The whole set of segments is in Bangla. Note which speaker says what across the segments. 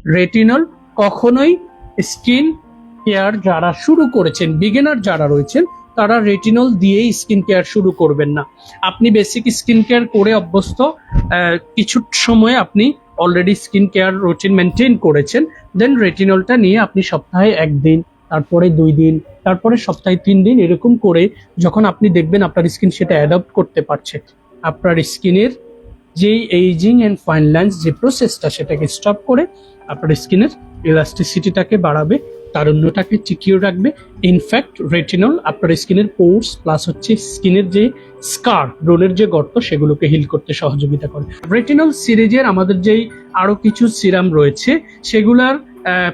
Speaker 1: রেটিনল কখনোই স্কিন কেয়ার যারা শুরু করেছেন, বিগিনার যারা রয়েছেন, তারা রেটিনল দিয়েই স্কিন কেয়ার শুরু করবেন না। আপনি বেসিক স্কিন কেয়ার করে অভ্যস্ত, কিছু সময় আপনি already skin care routine maintain করেছেন, দেন রেটিনলটা নিয়ে আপনি সপ্তাহে 1 দিন, তারপরে 2 দিন, তারপরে সপ্তাহে 3 দিন, এরকম করে যখন আপনি দেখবেন আপনার স্কিন সেটা অ্যাডাপ্ট করতে পারছে, আপনার স্কিনের যেই এইজিং অ্যান্ড ফাইন লাইন্স যে প্রসেসটা সেটাকে স্টপ করে আপনার স্কিনের ইলাস্টিসিটিটাকে বাড়াবে, তারুণ্যটাকে টিকিয়ে রাখবে। ইনফ্যাক্ট রেটিনল আপনার স্কিনের পোর্স প্লাস হচ্ছে স্কিনের যে স্কার, ব্রণের যে গর্ত, সেগুলোকে হিল করতে সহযোগিতা করে। রেটিনল সিরিজের আমাদের যেই আরো কিছু সিরাম রয়েছে সেগুলার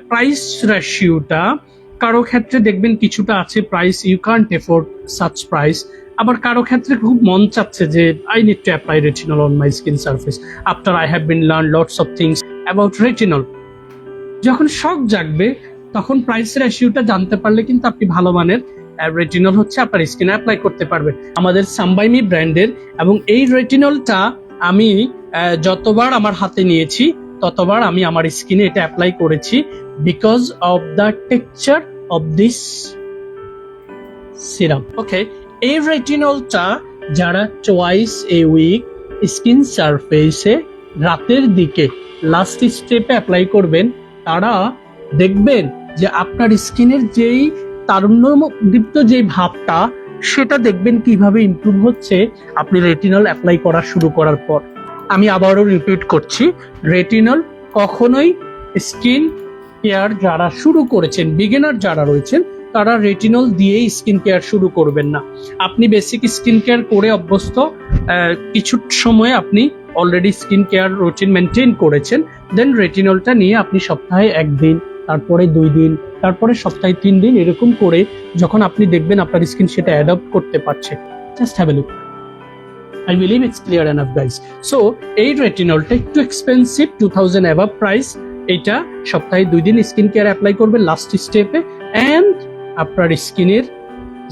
Speaker 1: প্রাইস রেশিওটা কারো ক্ষেত্রে দেখবেন কিছুটা আছে price you can't afford such price, আবার কারো ক্ষেত্রে খুব মন চাচ্ছে যে I need to apply retinol on my skin surface after I have been learn lots of things about retinol. যখন শখ জাগবে তখন প্রাইস রেশিওটা জানতে পারলে কিন্তু আপনি ভালো মানের রেটিনল হচ্ছে আপনার স্কিনে অ্যাপ্লাই করতে পারবেন আমাদের সাম্বাইমি ব্র্যান্ডের। এবং এই রেটিনলটা আমি যতবার আমার হাতে নিয়েছি ততবার আমি আমার স্কিনে এটা অ্যাপ্লাই করেছি, because of the texture of this serum. Okay, এই রেটিনলটা যারা টোয়াইস এ উইক স্কিন সারফেসে রাতের দিকে লাস্ট স্টেপে অ্যাপ্লাই করবেন, তারা দেখবেন যে আপনার স্কিনের যেই তারুণ্যদীপ্ত যে ভাবটা সেটা দেখবেন কিভাবে ইমপ্রুভ হচ্ছে আপনি রেটিনল অ্যাপ্লাই করা শুরু করার পর। আমি আবারও রিপিট করছি, রেটিনল কখনোই স্কিন কেয়ার যারা শুরু করেছেন, বিগিনার যারা রয়েছেন, তারা রেটিনল দিয়েই স্কিন কেয়ার শুরু করবেন না। আপনি বেসিক স্কিন কেয়ার করে অভ্যস্ত, কিছু সময় আপনি already skin care routine maintain করেছেন, দেন রেটিনলটা নিয়ে আপনি সপ্তাহে 1 দিন, তারপরে 2 দিন, তারপরে সপ্তাহে 3 দিন, এরকম করে যখন আপনি দেখবেন আপনার স্কিন সেটা অ্যাডপ্ট করতে পারছে, just have a look. I believe it's clear enough, guys. So এই রেটিনলটা একটু এক্সপেন্সিভ, 2000 অ্যাবাভ প্রাইস। এটা সপ্তাহে 2 দিন স্কিন কেয়ার অ্যাপ্লাই করবেন লাস্ট স্টেপে, অ্যান্ড আপনার স্কিনের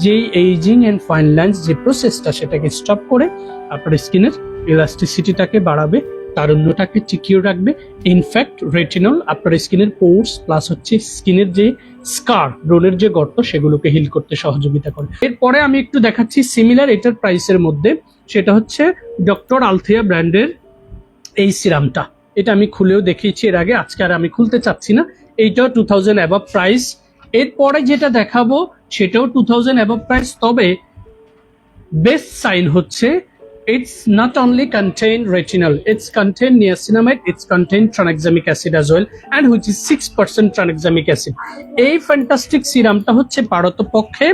Speaker 1: যেই এইজিং অ্যান্ড ফাইন লাইন্স যে প্রসেসটা সেটাকে স্টপ করে আপনার স্কিনের ইলাস্টিসিটিটাকে বাড়াবে, তারুণ্যটাকে টিকিয়ে রাখবে। ইনফ্যাক্ট রেটিনল আপনার স্কিনের পোর্স প্লাস হচ্ছে স্কিনের যে স্কার, ব্রণের যে গর্ত, সেগুলোকে হিল করতে সহযোগিতা করে। এরপরে আমি একটু দেখাচ্ছি সিমিলার এটার প্রাইসের মধ্যে, সেটা হচ্ছে ডক্টর আলথিয়া ব্র্যান্ডের এই সিরামটা। এটা আমি খুলেও দেখিয়েছি এর আগে, আজকে আর আমি খুলতে চাচ্ছি না। এইটাও 2000 অ্যাবাভ প্রাইস। এরপরে যেটা দেখাবো সেটাও 2000 অ্যাবাভ প্রাইস, তবে বেস্ট সাইন হচ্ছে it's not only contain retinol, it's contain niacinamide, it's contain tranexamic acid as well, and which is 6% tranexamic acid. এই ফ্যান্টাস্টিক সিরামটা হচ্ছে পারতপক্ষে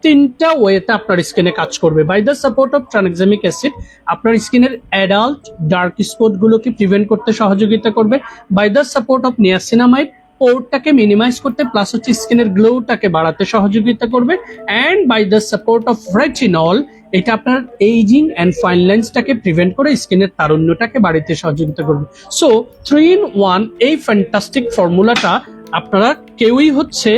Speaker 1: 3টা ওয়েতে আপনার স্কিনে কাজ করবে। By the support of tranexamic acid আপনার স্কিনের অ্যাডাল্ট ডার্ক স্পট গুলোকে প্রিভেন্ট করতে সহযোগিতা করবে। By the support of niacinamide পোরটাকে মিনিমাইজ করতে প্লাস হচ্ছে স্কিনের গ্লোটাকে বাড়াতে সহযোগিতা করবে। And by the support of retinol এটা আপনার এইজিং অ্যান্ড ফাইন লাইন্সটাকে প্রিভেন্ট করে স্কিনের তারুণ্যটাকে বাড়াতে সহযোগিতা করবে। সো 3 in 1 এই ফ্যান্টাস্টিক ফর্মুলাটা আপনারা কেউই হচ্ছে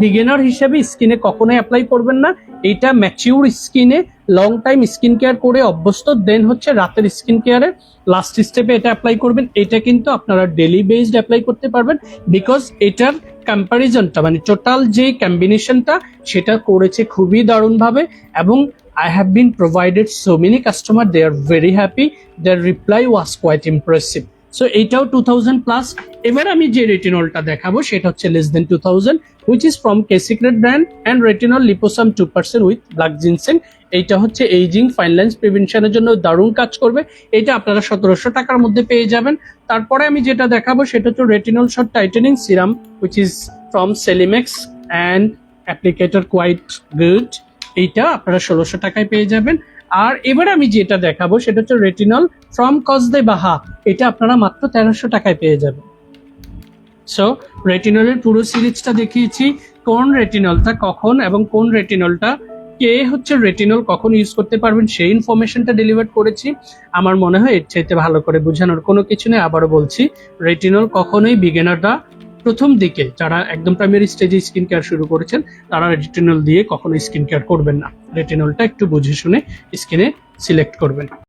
Speaker 1: বিগিনার হিসেবে স্কিনে কখনোই অ্যাপ্লাই করবেন না। এটা ম্যাচিউর স্কিনে লং টাইম স্কিন কেয়ার করে অভ্যস্ত, দেন হচ্ছে রাতের স্কিন কেয়ারে লাস্ট স্টেপে এটা অ্যাপ্লাই করবেন। এটা কিন্তু আপনারা ডেলি বেসড অ্যাপ্লাই করতে পারবেন, বিকজ এটার কম্প্যারিজনটা মানে টোটাল যে কম্বিনেশনটা সেটা করেছে খুবই দারুণভাবে। এবং I have been provided so many customer, they are very happy, their reply was quite impressive. So এটাও 2000 প্লাস। এবার আমি যে রেটিনলটা দেখাবো সেটা হচ্ছে less than 2000, which is from K-Secret brand and retinol liposome 2% with black ginseng. এইটা হচ্ছে এইজিং ফাইন লাইন্স প্রিভেনশনের জন্য দারুণ কাজ করবে। এটা আপনারা 1700 টাকার মধ্যে পেয়ে যাবেন। তারপরে আমি যেটা দেখাবো সেটা হচ্ছে retinol short tightening serum, which is from Celimex and applicator quite good. এইটা আপনারা 1600 টাকায় পেয়ে যাবেন। আর এবার আমি যেটা দেখাবো সেটা হচ্ছে রেটিনল ফ্রম কসদে বাহা, এটা আপনারা মাত্র 1300 টাকায় পেয়ে যাবেন। সো রেটিনলের পুরো সিরিজটা দেখিয়েছি, কোন রেটিনলটা কখন এবং কোন রেটিনলটা কে হচ্ছে রেটিনল কখন ইউজ করতে পারবেন সেই ইনফরমেশনটা ডেলিভার করেছি। আমার মনে হয় এর চাইতে ভালো করে বোঝানোর কোনো কিছু নেই। আবারও বলছি, রেটিনল কখনোই বিগিনাররা প্রথম দিকে যারা একদম প্রাইমারি স্টেজে স্কিন কেয়ার শুরু করেছেন তারা রেটিনল দিয়ে কখনো স্কিন কেয়ার করবেন না। রেটিনলটা একটু বুঝে শুনে স্কিনে সিলেক্ট করবেন।